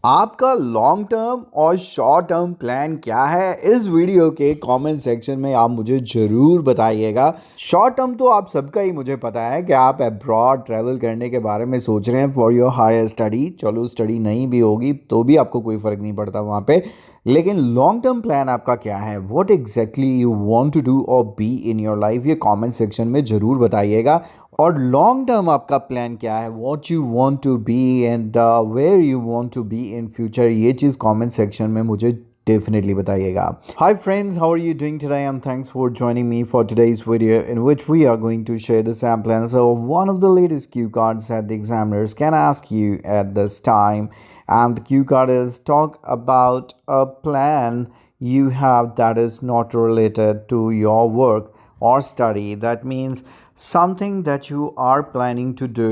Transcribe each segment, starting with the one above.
आपका long term और short term plan क्या है? इस वीडियो के कमेंट सेक्शन में आप मुझे ज़रूर बताइएगा। शॉर्ट टर्म तो आप सबका ही मुझे पता है कि आप अब्रॉड ट्रैवल करने के बारे में सोच रहे हैं फॉर योर हायर स्टडी। चलो स्टडी नहीं भी होगी तो भी आपको कोई फ़र्क नहीं पड़ता वहाँ पे। लेकिन लॉन्ग टर्म प्लान आपका क्या है? What exactly you want to do और बी इन योर लाइफ, ये कमेंट सेक्शन में ज़रूर बताइएगा। और लॉन्ग टर्म आपका प्लान क्या है? What you want to be and where you want to be in future, ये चीज़ कमेंट सेक्शन में मुझे definitely बताइएगा. Hi friends, how are you doing today? And thanks for joining me for today's video in which we are going to share the sample answer of one of the latest cue cards that the examiners can ask you at this time. And the cue card is talk about a plan you have that is not related to your work or study. That means something that you are planning to do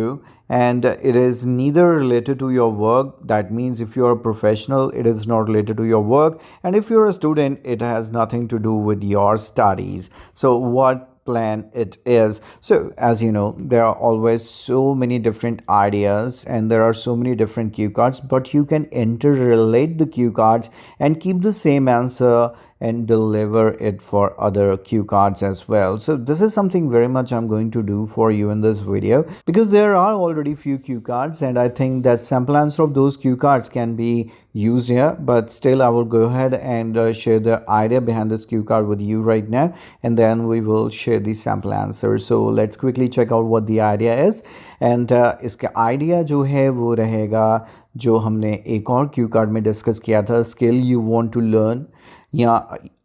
and it is neither related to your work. That means if you are a professional, it is not related to your work, and if you're a student, it has nothing to do with your studies. So what plan it is? So as you know, there are always so many different ideas and there are so many different cue cards, but you can interrelate the cue cards and keep the same answer and deliver it for other cue cards as well. So this is something very much I'm going to do for you in this video, because there are already few cue cards and I think that sample answer of those cue cards can be used here, but still I will go ahead and share the idea behind this cue card with you right now, and then we will share the sample answer. So let's quickly check out what the idea is. And इसका idea जो है वो रहेगा जो हमने एक और Q card में डिस्कस किया था, skill you want to learn, या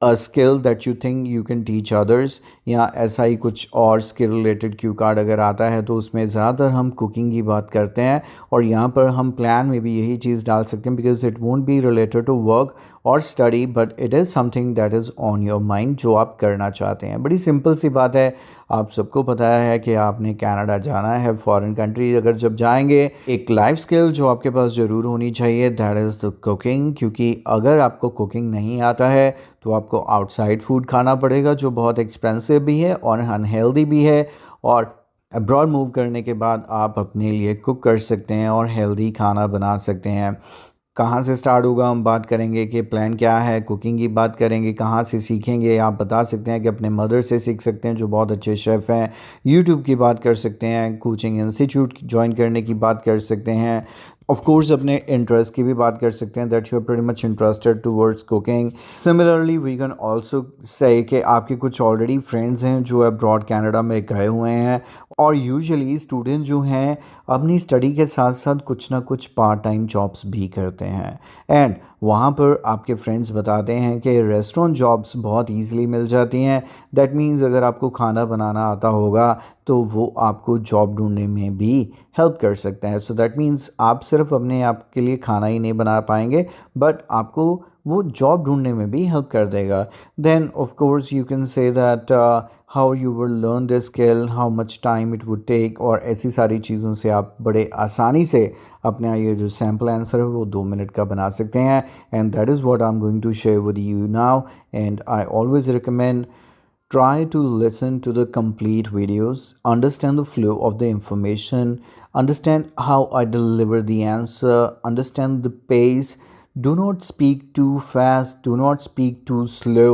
a skill that you think you can teach others, या ऐसा ही कुछ और स्किल रिलेटेड क्यू कार्ड अगर आता है तो उसमें ज़्यादातर हम कुकिंग की बात करते हैं, और यहाँ पर हम प्लान में भी यही चीज़ डाल सकते हैं, because it won't be related to work और study but it is something that is on your mind, जो आप करना चाहते हैं। बड़ी सिंपल सी बात है, आप सबको पता है कि आपने कनाडा जाना है, फॉरेन कंट्री अगर जब जाएंगे, एक लाइफ स्किल जो आपके पास ज़रूर होनी चाहिए दैट इज़ द कुकिंग, क्योंकि अगर आपको कुकिंग नहीं आता है तो आपको आउटसाइड फूड खाना पड़ेगा जो बहुत एक्सपेंसिव भी है और अनहेल्दी भी है, और अब्रॉड मूव करने के बाद आप अपने लिए कुक कर सकते हैं और हेल्दी खाना बना सकते हैं। कहाँ से स्टार्ट होगा हम बात करेंगे कि प्लान क्या है, कुकिंग की बात करेंगे, कहाँ से सीखेंगे आप बता सकते हैं कि अपने मदर से सीख सकते हैं जो बहुत अच्छे शेफ़ हैं, यूट्यूब की बात कर सकते हैं, कोचिंग इंस्टीट्यूट ज्वाइन करने की बात कर सकते हैं, ऑफ कोर्स अपने इंटरेस्ट की भी बात कर सकते हैं that you are pretty much interested towards cooking. Similarly we can also say कि आपके कुछ ऑलरेडी फ्रेंड्स हैं जो अब्रॉड कनाडा में गए हुए हैं, और यूजुअली स्टूडेंट जो हैं अपनी स्टडी के साथ साथ कुछ ना कुछ पार्ट टाइम जॉब्स भी करते हैं, एंड वहाँ पर आपके फ्रेंड्स बताते हैं कि रेस्टोरेंट जॉब्स बहुत ईजिली मिल जाती हैं। दैट मीन्स अगर आपको खाना बनाना आता होगा तो वो आपको जॉब ढूंढने में भी हेल्प कर सकता है। सो दैट मीन्स आप सिर्फ अपने आप के लिए खाना ही नहीं बना पाएंगे बट आपको वो जॉब ढूंढने में भी हेल्प कर देगा। Then of course you can say that how you will learn this skill, how much time it would take, और ऐसी सारी चीज़ों से आप बड़े आसानी से अपना ये जो सैम्पल आंसर है वो 2 मिनट का बना सकते हैं। And that is what I am going to share with you now, and I always recommend try to listen to the complete videos, understand the flow of the information, understand how I deliver the answer, understand the pace. Do not speak too fast, do not speak too slow.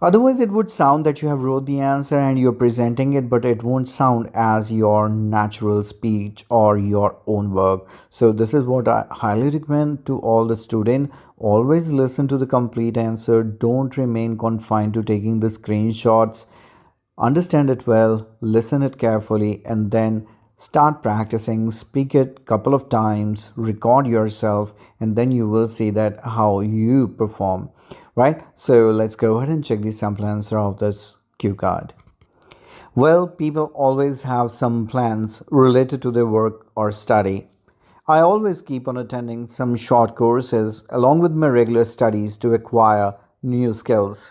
Otherwise, it would sound that you have wrote the answer and you're presenting it, but it won't sound as your natural speech or your own work. So this is what I highly recommend to all the students. Always listen to the complete answer. Don't remain confined to taking the screenshots. Understand it well, listen it carefully, and then start practicing. Speak it couple of times, record yourself, and then you will see that how you perform. Right? So let's go ahead and check the sample answer of this cue card. Well, people always have some plans related to their work or study. I always keep on attending some short courses along with my regular studies to acquire new skills.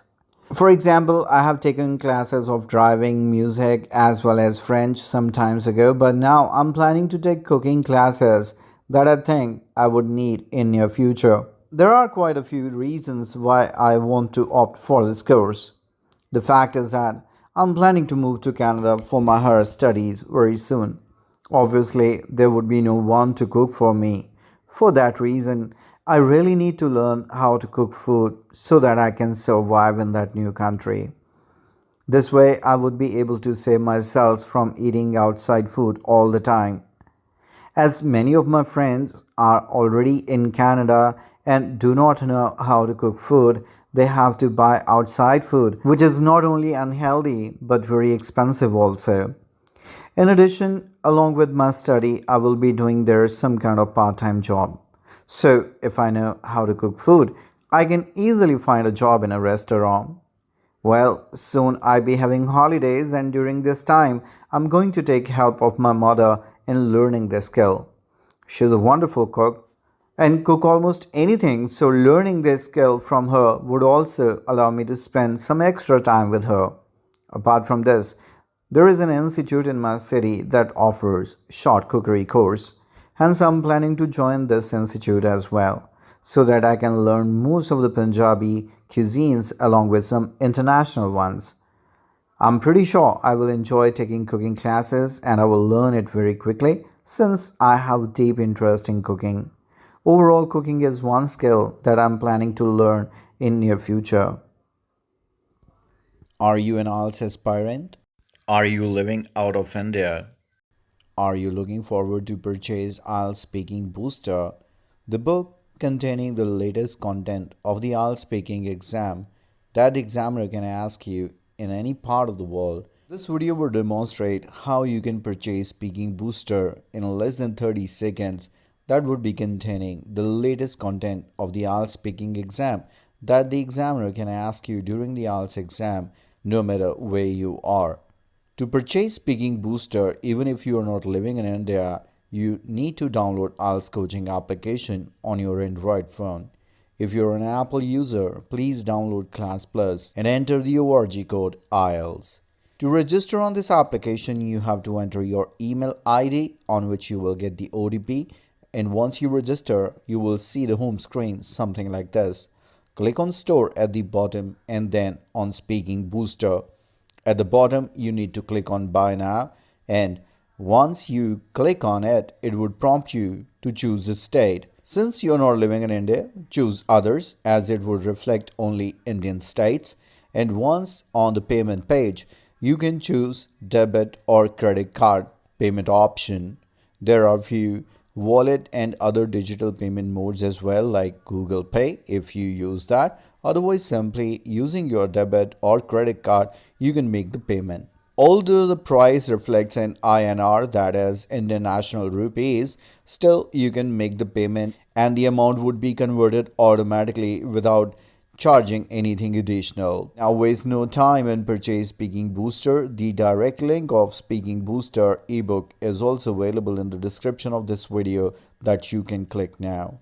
For example, I have taken classes of driving, music, as well as French some times ago, but now I'm planning to take cooking classes that I think I would need in near future. There are quite a few reasons why I want to opt for this course. The fact is that I'm planning to move to Canada for my higher studies very soon. Obviously, there would be no one to cook for me. For that reason, I really need to learn how to cook food so that I can survive in that new country. This way, I would be able to save myself from eating outside food all the time. As many of my friends are already in Canada and do not know how to cook food, they have to buy outside food, which is not only unhealthy but very expensive also. In addition, along with my study, I will be doing there some kind of part time job. So, if I know how to cook food, I can easily find a job in a restaurant. Well, soon I be having holidays, and during this time, I'm going to take help of my mother in learning this skill. She's a wonderful cook and cook almost anything, so learning this skill from her would also allow me to spend some extra time with her. Apart from this, there is an institute in my city that offers short cookery course. Hence, I'm planning to join this institute as well so that I can learn most of the Punjabi cuisines along with some international ones. I'm pretty sure I will enjoy taking cooking classes and I will learn it very quickly since I have deep interest in cooking. Overall, cooking is one skill that I'm planning to learn in near future. Are you an IELTS aspirant? Are you living out of India? Are you looking forward to purchase IELTS Speaking Booster, the book containing the latest content of the IELTS Speaking exam that the examiner can ask you in any part of the world? This video will demonstrate how you can purchase Speaking Booster in less than 30 seconds that would be containing the latest content of the IELTS Speaking exam that the examiner can ask you during the IELTS exam no matter where you are. To purchase Speaking Booster, even if you are not living in India, you need to download IELTS coaching application on your Android phone. If you're an Apple user, please download ClassPlus and enter the ORG code IELTS. To register on this application, you have to enter your email ID on which you will get the OTP, and once you register, you will see the home screen something like this. Click on Store at the bottom and then on Speaking Booster. At the bottom, you need to click on Buy Now, and once you click on it, it would prompt you to choose a state. Since you're not living in India, choose Others as it would reflect only Indian states. And once on the payment page, you can choose debit or credit card payment option. There are few wallet and other digital payment modes as well, like Google Pay if you use that. Otherwise, simply using your debit or credit card, you can make the payment. Although the price reflects in INR, that is Indian National Rupees, still you can make the payment and the amount would be converted automatically without charging anything additional. Now waste no time and purchase Speaking Booster. The direct link of Speaking Booster ebook is also available in the description of this video that you can click now.